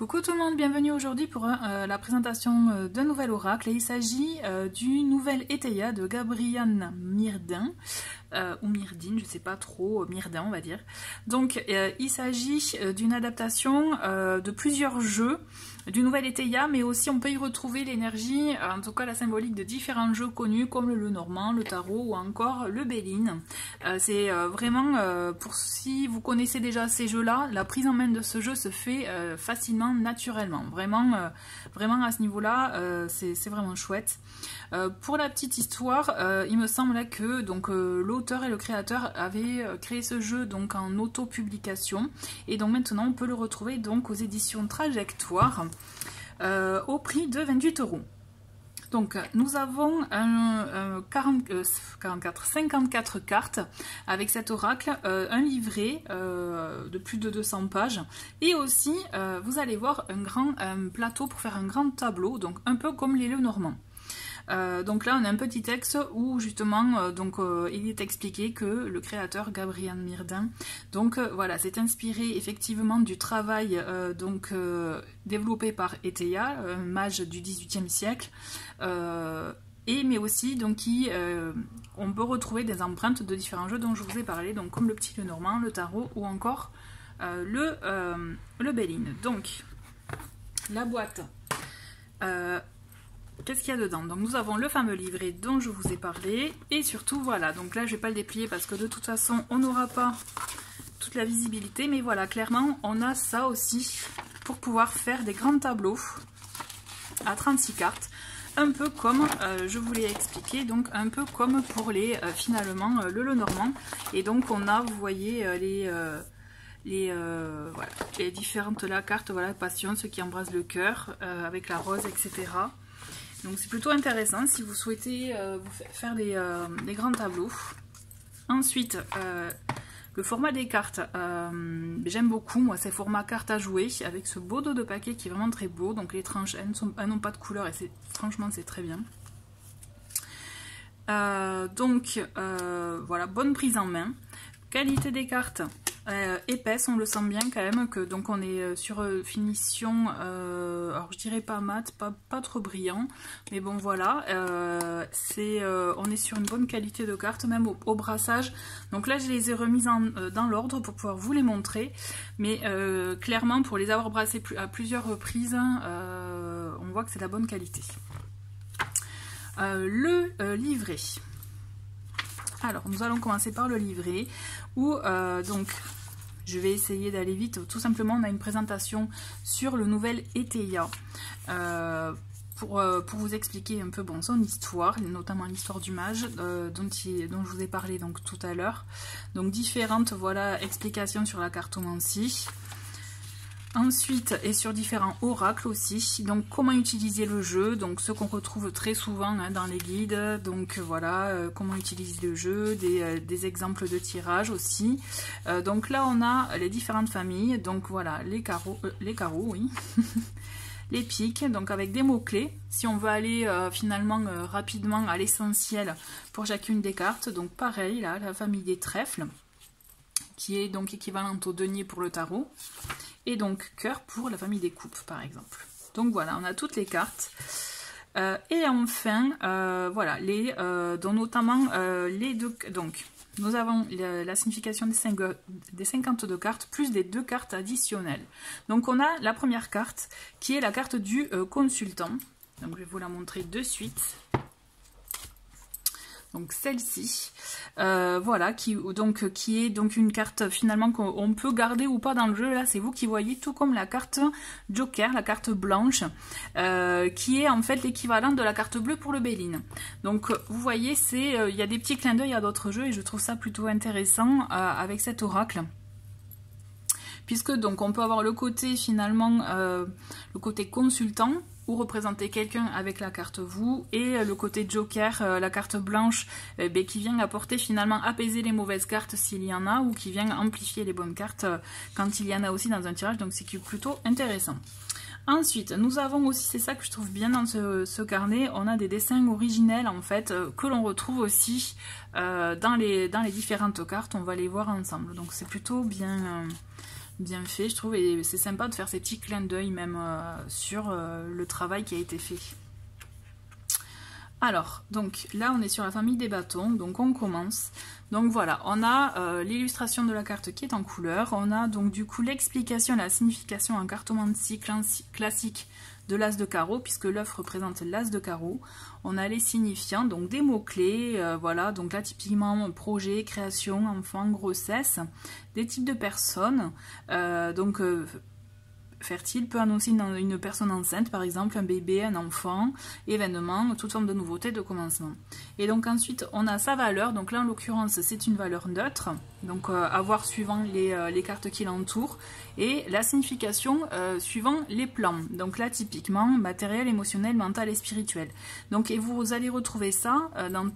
Coucou tout le monde, bienvenue aujourd'hui pour la présentation d'un nouvel oracle. Et il s'agit du nouvel Eteia de Gabriane Myrdin, ou Myrdine, je sais pas trop, Myrdin on va dire. Donc il s'agit d'une adaptation de plusieurs jeux du nouvel Eteia, mais aussi on peut y retrouver l'énergie, en tout cas la symbolique de différents jeux connus comme le Lenormand, le Tarot ou encore le Béline. C'est vraiment, pour si vous connaissez déjà ces jeux-là, la prise en main de ce jeu se fait facilement, naturellement. Vraiment, vraiment à ce niveau-là, c'est vraiment chouette. Pour la petite histoire, il me semble que l'auteur et le créateur avaient créé ce jeu donc en auto-publication, et donc maintenant on peut le retrouver donc aux éditions Trajectoire au prix de 28 €. Donc nous avons 54 cartes avec cet oracle, un livret de plus de 200 pages, et aussi vous allez voir un grand plateau pour faire un grand tableau, donc un peu comme les Lenormand. Donc là on a un petit texte où justement il est expliqué que le créateur Gabriane Myrdin voilà, s'est inspiré effectivement du travail développé par Eteia, un mage du XVIIIe siècle, mais aussi on peut retrouver des empreintes de différents jeux dont je vous ai parlé, donc comme le petit Lenormand, le Tarot ou encore le Béline. Donc la boîte, qu'est-ce qu'il y a dedans? Donc nous avons le fameux livret dont je vous ai parlé, et surtout voilà, donc là je vais pas le déplier parce que de toute façon on n'aura pas toute la visibilité, mais voilà, clairement on a ça aussi pour pouvoir faire des grands tableaux à 36 cartes, un peu comme je vous l'ai expliqué, donc un peu comme pour les finalement le Lenormand. Et donc on a, vous voyez, voilà, les différentes cartes, voilà, passion, ceux qui embrassent le cœur avec la rose, etc. Donc c'est plutôt intéressant si vous souhaitez faire des grands tableaux. Ensuite, le format des cartes, j'aime beaucoup, moi, c'est format carte à jouer, avec ce beau dos de paquet qui est vraiment très beau. Donc les tranches, elles n'ont pas de couleur, et franchement c'est très bien. Voilà, bonne prise en main. Qualité des cartes, épaisse, on le sent bien quand même, que donc on est sur finition, alors je dirais pas mat, pas trop brillant, mais bon voilà, on est sur une bonne qualité de cartes, même au brassage. Donc là je les ai remises dans l'ordre pour pouvoir vous les montrer, mais clairement pour les avoir brassées à plusieurs reprises, on voit que c'est de la bonne qualité. Le livret. Alors, nous allons commencer par le livret, où je vais essayer d'aller vite. Tout simplement, on a une présentation sur le nouvel Eteia, pour vous expliquer un peu son histoire, notamment l'histoire du mage dont je vous ai parlé donc tout à l'heure. Donc différentes explications sur la cartomancie. Ensuite, et sur différents oracles aussi, donc comment utiliser le jeu, donc ce qu'on retrouve très souvent dans les guides, donc voilà, comment utiliser le jeu, des exemples de tirage aussi. Donc là on a les différentes familles, donc voilà, les carreaux, oui, les piques, donc avec des mots-clés, si on veut aller finalement rapidement à l'essentiel pour chacune des cartes. Donc pareil, là, la famille des trèfles, qui est donc équivalente au denier pour le tarot, et donc cœur pour la famille des coupes par exemple. Donc voilà, on a toutes les cartes. Et enfin, voilà, dont notamment les deux. Donc nous avons la signification des 52 cartes, plus des 2 cartes additionnelles. Donc on a la première carte, qui est la carte du consultant. Donc je vais vous la montrer de suite. Donc celle-ci, voilà, qui est donc une carte finalement qu'on peut garder ou pas dans le jeu. Là c'est vous qui voyez, tout comme la carte Joker, la carte blanche, qui est en fait l'équivalent de la carte bleue pour le Béline. Donc vous voyez, il y a des petits clins d'œil à d'autres jeux, et je trouve ça plutôt intéressant avec cet oracle. Puisque donc on peut avoir le côté finalement, le côté consultant, ou représenter quelqu'un avec la carte vous, et le côté Joker, la carte blanche, qui vient apporter finalement, apaiser les mauvaises cartes s'il y en a, ou qui vient amplifier les bonnes cartes quand il y en a aussi dans un tirage, donc c'est plutôt intéressant. Ensuite, nous avons aussi, c'est ça que je trouve bien dans ce carnet, on a des dessins originels en fait, que l'on retrouve aussi dans les différentes cartes, on va les voir ensemble, donc c'est plutôt bien bien fait, je trouve, et c'est sympa de faire ces petits clins d'œil même sur le travail qui a été fait. Alors, donc là on est sur la famille des bâtons, donc on commence. Donc voilà, on a l'illustration de la carte qui est en couleur, on a donc du coup l'explication et la signification en cartomancie classique de l'as de carreau, puisque l'œuf représente l'as de carreau. On a les signifiants, donc des mots-clés, voilà, donc là typiquement projet, création, enfant, grossesse, des types de personnes, fertile peut annoncer une personne enceinte, par exemple un bébé, un enfant, événement, toute forme de nouveauté, de commencement. Et donc ensuite on a sa valeur, donc là en l'occurrence c'est une valeur neutre, donc à voir suivant les cartes qui l'entourent, et la signification suivant les plans, donc là typiquement matériel, émotionnel, mental et spirituel. Donc et vous allez retrouver ça dans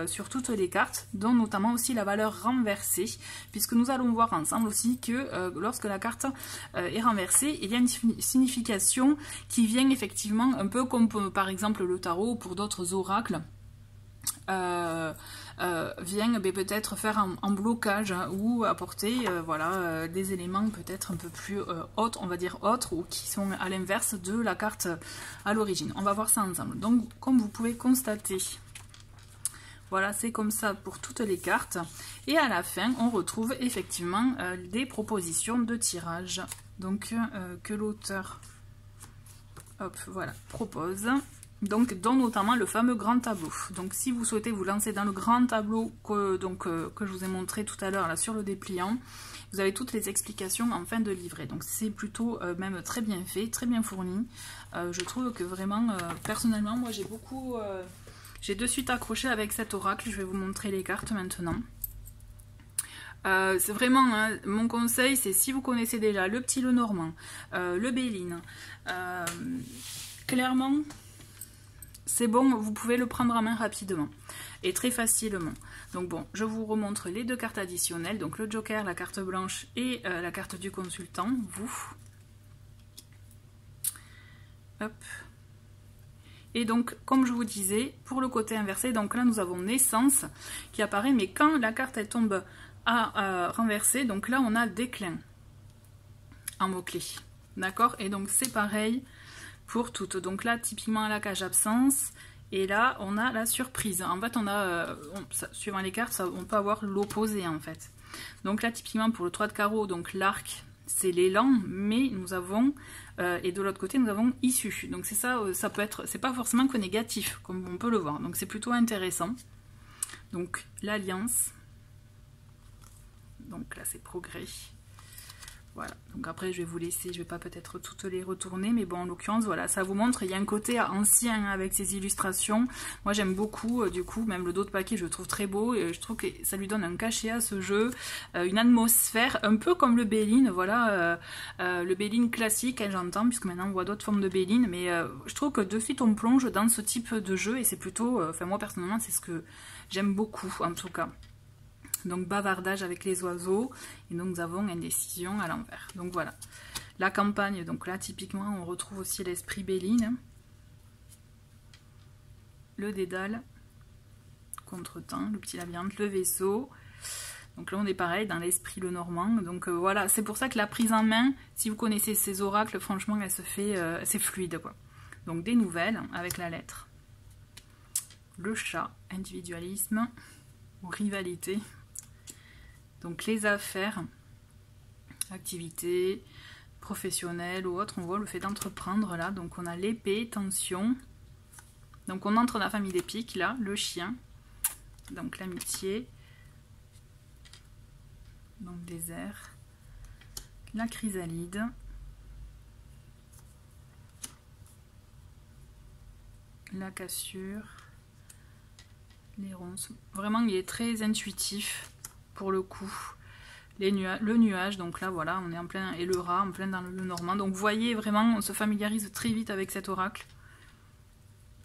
sur toutes les cartes, dont notamment aussi la valeur renversée, puisque nous allons voir ensemble aussi que lorsque la carte est renversée, il y a une signification qui vient effectivement un peu comme par exemple le tarot ou pour d'autres oracles, vient peut-être faire un blocage ou apporter voilà, des éléments peut-être un peu plus autres, on va dire autres, ou qui sont à l'inverse de la carte à l'origine. On va voir ça ensemble. Donc comme vous pouvez constater, voilà, c'est comme ça pour toutes les cartes. Et à la fin, on retrouve effectivement des propositions de tirage. Donc, que l'auteur voilà, propose. Donc, dont notamment le fameux grand tableau. Donc, si vous souhaitez vous lancer dans le grand tableau que je vous ai montré tout à l'heure là sur le dépliant, vous avez toutes les explications en fin de livret. Donc, c'est plutôt même très bien fait, très bien fourni. Je trouve que vraiment, personnellement, moi j'ai beaucoup... j'ai de suite accroché avec cet oracle. Je vais vous montrer les cartes maintenant. C'est vraiment mon conseil, c'est si vous connaissez déjà le petit Lenormand, le Béline, clairement c'est bon, vous pouvez le prendre en main rapidement et très facilement. Donc bon, je vous remontre les deux cartes additionnelles, donc le Joker, la carte blanche et la carte du consultant, vous. Hop. Et donc, comme je vous disais, pour le côté inversé, donc là nous avons naissance qui apparaît, mais quand la carte elle tombe à renverser, donc là on a déclin en mot-clé, d'accord? Et donc c'est pareil pour toutes. Donc là typiquement à la cage absence, et là on a la surprise. En fait on a, suivant les cartes, on peut avoir l'opposé en fait. Donc là typiquement pour le 3 de carreau, donc l'arc c'est l'élan, mais nous avons, et de l'autre côté nous avons issue. Donc c'est ça, ça peut être, c'est pas forcément que négatif comme on peut le voir, donc c'est plutôt intéressant. Donc l'alliance. Donc là c'est progrès. Voilà, donc après je vais vous laisser, je vais pas peut-être toutes les retourner, mais bon en l'occurrence voilà, ça vous montre, il y a un côté ancien avec ces illustrations. Moi j'aime beaucoup, du coup même le dos de paquet je le trouve très beau, et je trouve que ça lui donne un cachet à ce jeu, une atmosphère un peu comme le Béline, voilà, le Béline classique j'entends, puisque maintenant on voit d'autres formes de Béline, mais je trouve que de suite on plonge dans ce type de jeu, et c'est plutôt, enfin moi personnellement c'est ce que j'aime beaucoup en tout cas. Donc bavardage avec les oiseaux, et donc nous avons indécision à l'envers. Donc voilà, la campagne, donc là typiquement on retrouve aussi l'esprit Béline, le dédale, contretemps, le petit labyrinthe, le vaisseau. Donc là on est pareil dans l'esprit Lenormand. Donc voilà, c'est pour ça que la prise en main, si vous connaissez ces oracles, franchement elle se fait, c'est fluide quoi. Donc des nouvelles avec la lettre, le chat, individualisme ou rivalité. Donc les affaires, activités professionnelles ou autres, on voit le fait d'entreprendre là. Donc on a l'épée, tension. Donc on entre dans la famille des piques là, le chien. Donc l'amitié. Donc désert. La chrysalide. La cassure. Les ronces. Vraiment il est très intuitif. Pour le coup, le nuage, donc là voilà, on est en plein, et le rat en plein dans le Normand. Donc vous voyez vraiment, on se familiarise très vite avec cet oracle.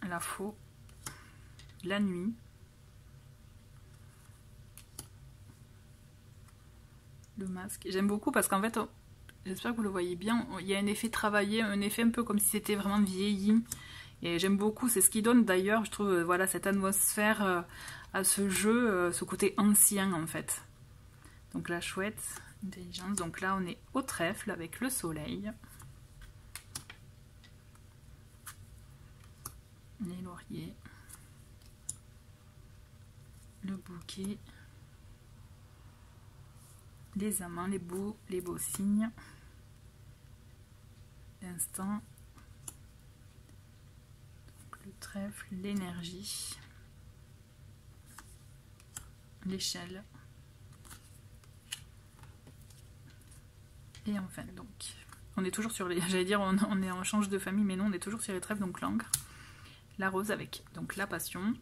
La faux, la nuit, le masque. J'aime beaucoup parce qu'en fait, j'espère que vous le voyez bien, il y a un effet travaillé, un effet un peu comme si c'était vraiment vieilli. Et j'aime beaucoup, c'est ce qui donne d'ailleurs, je trouve, voilà, cette atmosphère à ce jeu, ce côté ancien en fait. Donc la chouette, Intelligence. Donc là, on est au trèfle avec le soleil. Les lauriers. Le bouquet. Les amants, les beaux signes. L'instant. Le trèfle, l'énergie. L'échelle. Et enfin, donc, on est toujours sur les... J'allais dire, on change de famille, mais non, on est toujours sur les trèfles, donc l'encre. La rose avec donc la passion.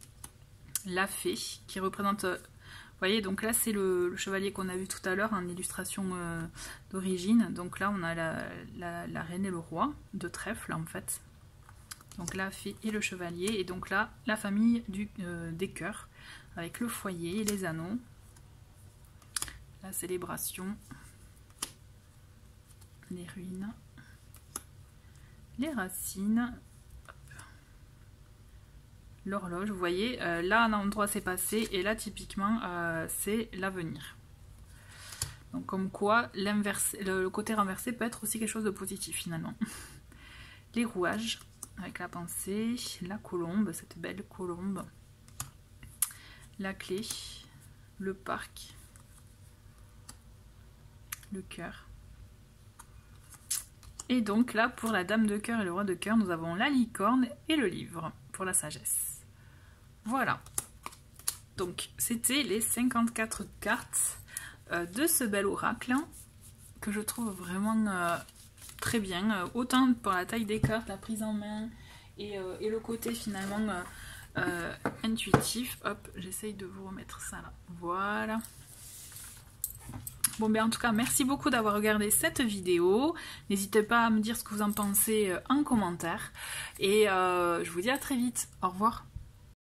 La fée, qui représente... vous voyez, donc là, c'est le chevalier qu'on a vu tout à l'heure en illustration d'origine. Donc là, on a la reine et le roi de trèfle, en fait. Donc la fée et le chevalier. Et donc là, la famille des cœurs, avec le foyer et les anneaux. La célébration. Les ruines, les racines, l'horloge, vous voyez, là un endroit s'est passé et là typiquement c'est l'avenir. Donc comme quoi le côté renversé peut être aussi quelque chose de positif finalement. Les rouages avec la pensée, la colombe, cette belle colombe, la clé, le parc, le cœur. Et donc là, pour la dame de cœur et le roi de cœur, nous avons la licorne et le livre pour la sagesse. Voilà. Donc, c'était les 54 cartes de ce bel oracle que je trouve vraiment très bien. Autant pour la taille des cartes, la prise en main et le côté finalement intuitif. Hop, j'essaye de vous remettre ça là. Voilà. Bon ben en tout cas merci beaucoup d'avoir regardé cette vidéo, n'hésitez pas à me dire ce que vous en pensez en commentaire et je vous dis à très vite, au revoir.